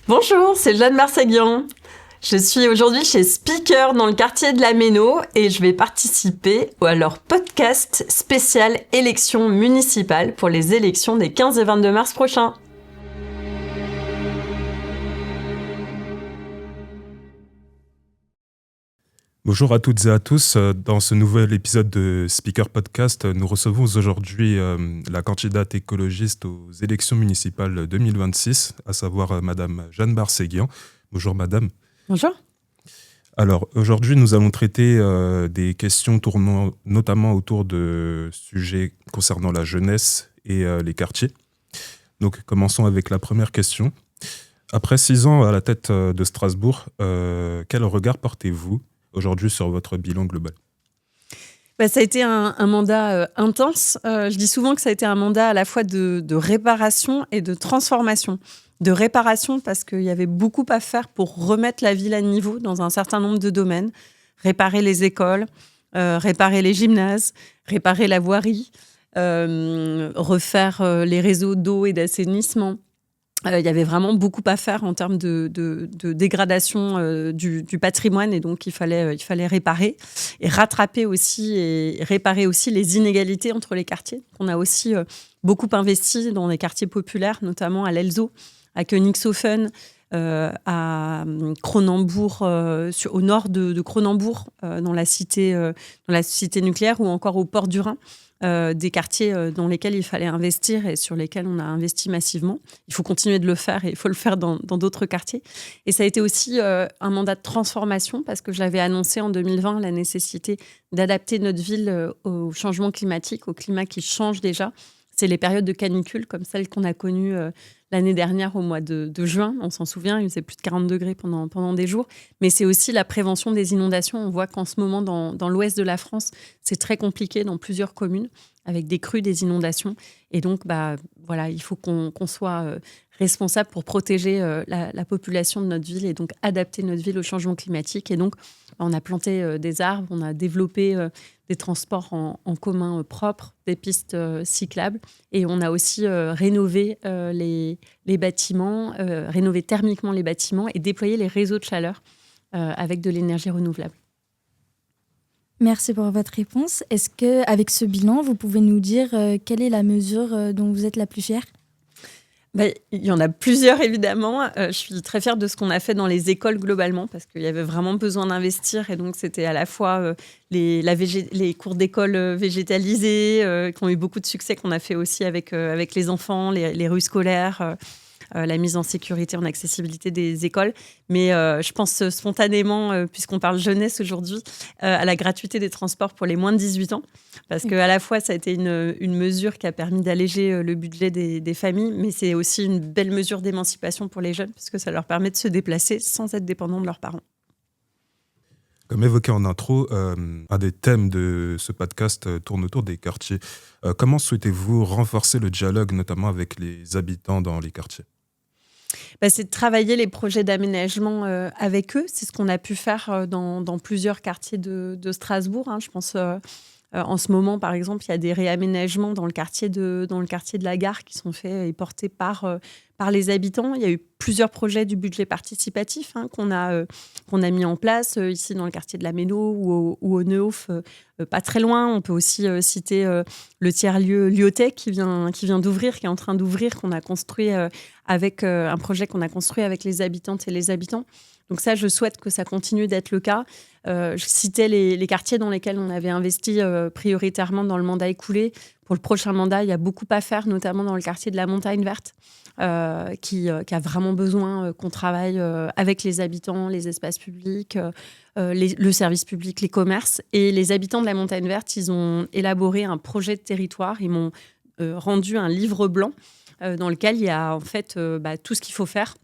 Bonjour, c'est Jeanne Marseguian. Je suis aujourd'hui chez Speaker dans le quartier de la Méno et je vais participer à leur podcast spécial élections municipales pour les élections des 15 et 22 mars prochains. Bonjour à toutes et à tous. Dans ce nouvel épisode de Speaker Podcast, nous recevons aujourd'hui la candidate écologiste aux élections municipales 2026, à savoir Madame Jeanne Marseguian. Bonjour Madame. Bonjour. Alors aujourd'hui, nous allons traiter des questions tournant notamment autour de sujets concernant la jeunesse et les quartiers. Donc commençons avec la première question. Après 6 ans à la tête de Strasbourg, quel regard portez-vous aujourd'hui sur votre bilan global? Ça a été un mandat intense. Je dis souvent que ça a été un mandat à la fois de réparation et de transformation. De réparation parce qu'il y avait beaucoup à faire pour remettre la ville à niveau dans un certain nombre de domaines. Réparer les écoles, réparer les gymnases, réparer la voirie, refaire les réseaux d'eau et d'assainissement. Il y avait vraiment beaucoup à faire en termes de dégradation du patrimoine et donc il fallait réparer et rattraper aussi et réparer aussi les inégalités entre les quartiers. On a aussi beaucoup investi dans les quartiers populaires, notamment à l'Elzo, à Königshofen, à Cronenbourg, au nord de Cronenbourg, dans la cité nucléaire ou encore au port du Rhin. Des quartiers dans lesquels il fallait investir et sur lesquels on a investi massivement. Il faut continuer de le faire et il faut le faire dans d'autres quartiers. Et ça a été aussi un mandat de transformation parce que j'avais annoncé en 2020 la nécessité d'adapter notre ville au changement climatique, au climat qui change déjà. C'est les périodes de canicule comme celle qu'on a connue l'année dernière au mois de juin. On s'en souvient, il faisait plus de 40 degrés pendant des jours. Mais c'est aussi la prévention des inondations. On voit qu'en ce moment, dans l'ouest de la France, c'est très compliqué dans plusieurs communes, avec des crues, des inondations. Et donc, voilà, il faut qu'on soit responsable pour protéger la population de notre ville et donc adapter notre ville au changement climatique. Et donc, on a planté des arbres, on a développé des transports en commun propres, des pistes cyclables. Et on a aussi rénové les bâtiments, rénové thermiquement les bâtiments et déployé les réseaux de chaleur avec de l'énergie renouvelable. Merci pour votre réponse. Est-ce qu'avec ce bilan, vous pouvez nous dire quelle est la mesure dont vous êtes la plus fière ? Il y en a plusieurs, évidemment. Je suis très fière de ce qu'on a fait dans les écoles globalement, parce qu'il y avait vraiment besoin d'investir. Et donc, c'était à la fois les cours d'école végétalisés, qui ont eu beaucoup de succès, qu'on a fait aussi avec les enfants, les rues scolaires, la mise en sécurité, en accessibilité des écoles. Mais je pense spontanément, puisqu'on parle jeunesse aujourd'hui, à la gratuité des transports pour les moins de 18 ans. Parce qu'à la fois, ça a été une mesure qui a permis d'alléger le budget des familles, mais c'est aussi une belle mesure d'émancipation pour les jeunes, puisque ça leur permet de se déplacer sans être dépendants de leurs parents. Comme évoqué en intro, un des thèmes de ce podcast tourne autour des quartiers. Comment souhaitez-vous renforcer le dialogue, notamment avec les habitants dans les quartiers ? C'est de travailler les projets d'aménagement avec eux. C'est ce qu'on a pu faire dans plusieurs quartiers de Strasbourg. Je pense en ce moment, par exemple, il y a des réaménagements dans le quartier de la Gare qui sont faits et portés par les habitants. Il y a eu plusieurs projets du budget participatif qu'on a mis en place ici dans le quartier de la Méno ou au Neuhof, pas très loin. On peut aussi citer le tiers-lieu Lyotech qui vient d'ouvrir, qui est en train d'ouvrir, qu'on a construit avec un projet qu'on a construit avec les habitantes et les habitants. Donc ça, je souhaite que ça continue d'être le cas. Je citais les quartiers dans lesquels on avait investi prioritairement dans le mandat écoulé. Pour le prochain mandat, il y a beaucoup à faire, notamment dans le quartier de la Montagne Verte, qui a vraiment besoin qu'on travaille avec les habitants, les espaces publics, le service public, les commerces. Et les habitants de la Montagne Verte, ils ont élaboré un projet de territoire. Ils m'ont rendu un livre blanc dans lequel il y a en fait tout ce qu'il faut faire.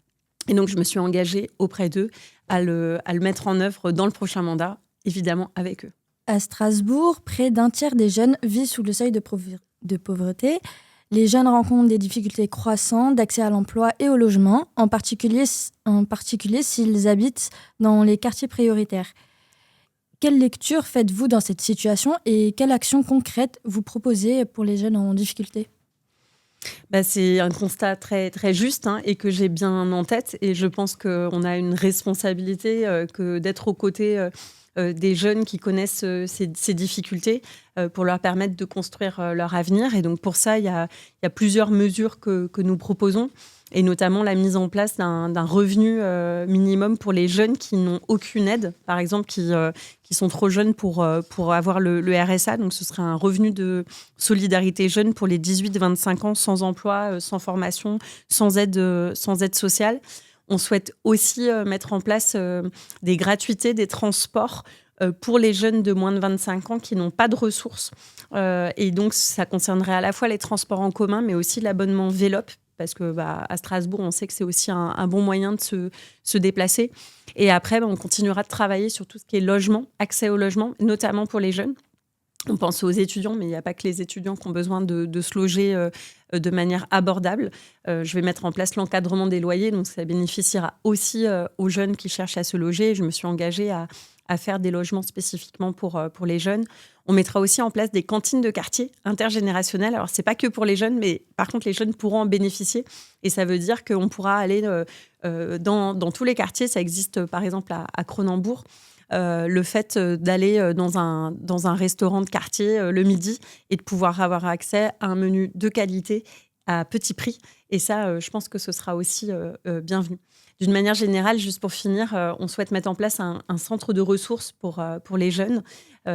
Et donc, je me suis engagée auprès d'eux à le mettre en œuvre dans le prochain mandat, évidemment avec eux. À Strasbourg, près d'un tiers des jeunes vivent sous le seuil de pauvreté. Les jeunes rencontrent des difficultés croissantes d'accès à l'emploi et au logement, en particulier s'ils habitent dans les quartiers prioritaires. Quelle lecture faites-vous dans cette situation et quelles actions concrètes vous proposez pour les jeunes en difficulté ? C'est un constat très, très juste et que j'ai bien en tête. Et je pense qu'on a une responsabilité que d'être aux côtés des jeunes qui connaissent ces difficultés pour leur permettre de construire leur avenir. Et donc pour ça, il y a plusieurs mesures que nous proposons, et notamment la mise en place d'un revenu minimum pour les jeunes qui n'ont aucune aide, par exemple, qui sont trop jeunes pour avoir le RSA. Donc ce serait un revenu de solidarité jeune pour les 18-25 ans, sans emploi, sans formation, sans aide sociale. On souhaite aussi mettre en place des gratuités, des transports pour les jeunes de moins de 25 ans qui n'ont pas de ressources. Et donc, ça concernerait à la fois les transports en commun, mais aussi l'abonnement Vélop, parce que à Strasbourg, on sait que c'est aussi un bon moyen de se déplacer. Et après, on continuera de travailler sur tout ce qui est logement, accès au logement, notamment pour les jeunes. On pense aux étudiants, mais il n'y a pas que les étudiants qui ont besoin de se loger de manière abordable. Je vais mettre en place l'encadrement des loyers, donc ça bénéficiera aussi aux jeunes qui cherchent à se loger. Je me suis engagée à faire des logements spécifiquement pour les jeunes. On mettra aussi en place des cantines de quartier intergénérationnelles. Alors, ce n'est pas que pour les jeunes, mais par contre, les jeunes pourront en bénéficier. Et ça veut dire qu'on pourra aller dans tous les quartiers. Ça existe, par exemple, à Cronenbourg. Le fait d'aller dans un restaurant de quartier le midi et de pouvoir avoir accès à un menu de qualité à petit prix. Et ça, je pense que ce sera aussi bienvenu. D'une manière générale, juste pour finir, on souhaite mettre en place un centre de ressources pour les jeunes,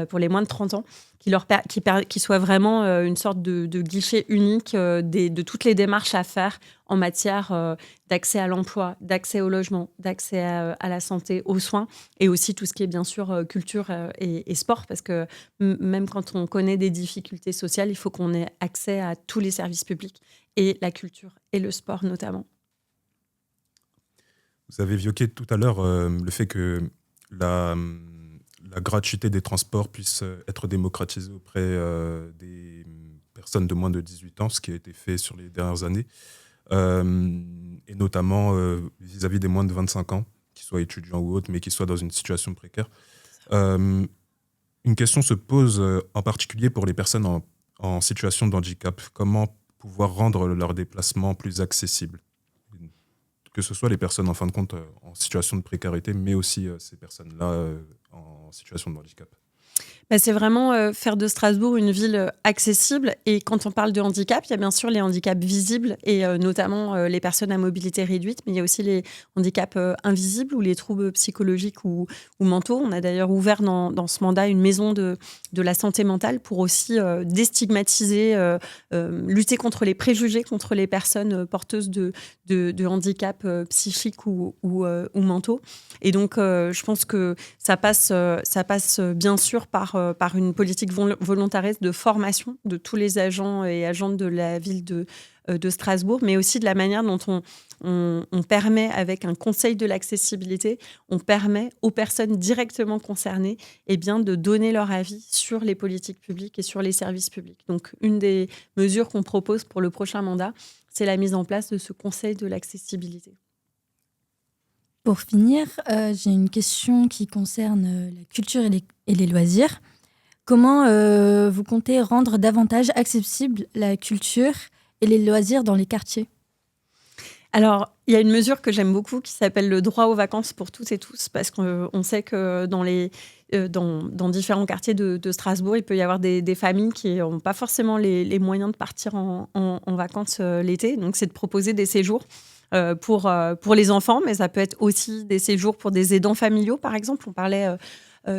pour les moins de 30 ans, qui soit vraiment une sorte de guichet unique de toutes les démarches à faire en matière d'accès à l'emploi, d'accès au logement, d'accès à la santé, aux soins, et aussi tout ce qui est bien sûr culture et sport, parce que même quand on connaît des difficultés sociales, il faut qu'on ait accès à tous les services publics, et la culture et le sport notamment. Vous avez évoqué tout à l'heure le fait que la gratuité des transports puisse être démocratisée auprès des personnes de moins de 18 ans, ce qui a été fait sur les dernières années, et notamment vis-à-vis des moins de 25 ans, qu'ils soient étudiants ou autres, mais qui soient dans une situation précaire. Une question se pose en particulier pour les personnes en situation de handicap. Comment pouvoir rendre leur déplacement plus accessible ? Que ce soit les personnes, en fin de compte, en situation de précarité, mais aussi ces personnes-là en situation de handicap. C'est vraiment faire de Strasbourg une ville accessible. Et quand on parle de handicap, il y a bien sûr les handicaps visibles et notamment les personnes à mobilité réduite, mais il y a aussi les handicaps invisibles ou les troubles psychologiques ou mentaux. On a d'ailleurs ouvert dans ce mandat une maison de la santé mentale pour aussi déstigmatiser, lutter contre les préjugés, contre les personnes porteuses de handicaps psychiques ou mentaux. Et donc, je pense que ça passe bien sûr par une politique volontariste de formation de tous les agents et agentes de la ville de Strasbourg, mais aussi de la manière dont on permet, avec un conseil de l'accessibilité, on permet aux personnes directement concernées de donner leur avis sur les politiques publiques et sur les services publics. Donc, une des mesures qu'on propose pour le prochain mandat, c'est la mise en place de ce conseil de l'accessibilité. Pour finir, j'ai une question qui concerne la culture et les loisirs. Comment vous comptez rendre davantage accessible la culture et les loisirs dans les quartiers ? Alors, il y a une mesure que j'aime beaucoup qui s'appelle le droit aux vacances pour toutes et tous, parce qu'on sait que dans différents quartiers de Strasbourg, il peut y avoir des familles qui n'ont pas forcément les moyens de partir en vacances l'été. Donc, c'est de proposer des séjours pour les enfants, mais ça peut être aussi des séjours pour des aidants familiaux, par exemple. On parlait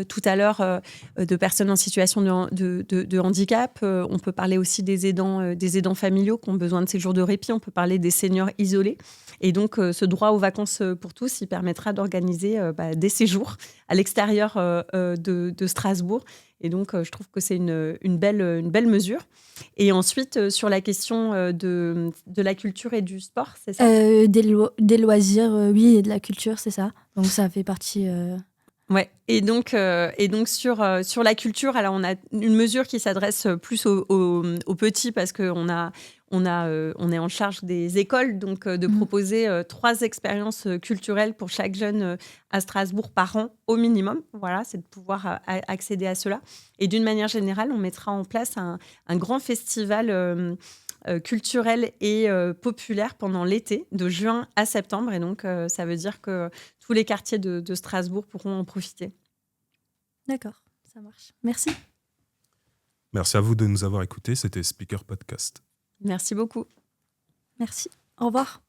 tout à l'heure de personnes en situation de handicap. On peut parler aussi des aidants familiaux qui ont besoin de séjours de répit. On peut parler des seniors isolés. Et donc, ce droit aux vacances pour tous, il permettra d'organiser des séjours à l'extérieur de Strasbourg. Et donc, je trouve que c'est une belle mesure. Et ensuite, sur la question de la culture et du sport, c'est ça ? Des loisirs, oui, et de la culture, c'est ça. Donc, ça fait partie... Ouais. Et donc sur la culture, alors on a une mesure qui s'adresse plus aux petits, parce qu'on est en charge des écoles, donc de proposer 3 expériences culturelles pour chaque jeune à Strasbourg par an au minimum. Voilà, c'est de pouvoir accéder à cela. Et d'une manière générale, on mettra en place un grand festival culturelle et populaire pendant l'été, de juin à septembre. Et donc, ça veut dire que tous les quartiers de Strasbourg pourront en profiter. D'accord, ça marche. Merci. Merci à vous de nous avoir écoutés. C'était Speaker Podcast. Merci beaucoup. Merci. Au revoir.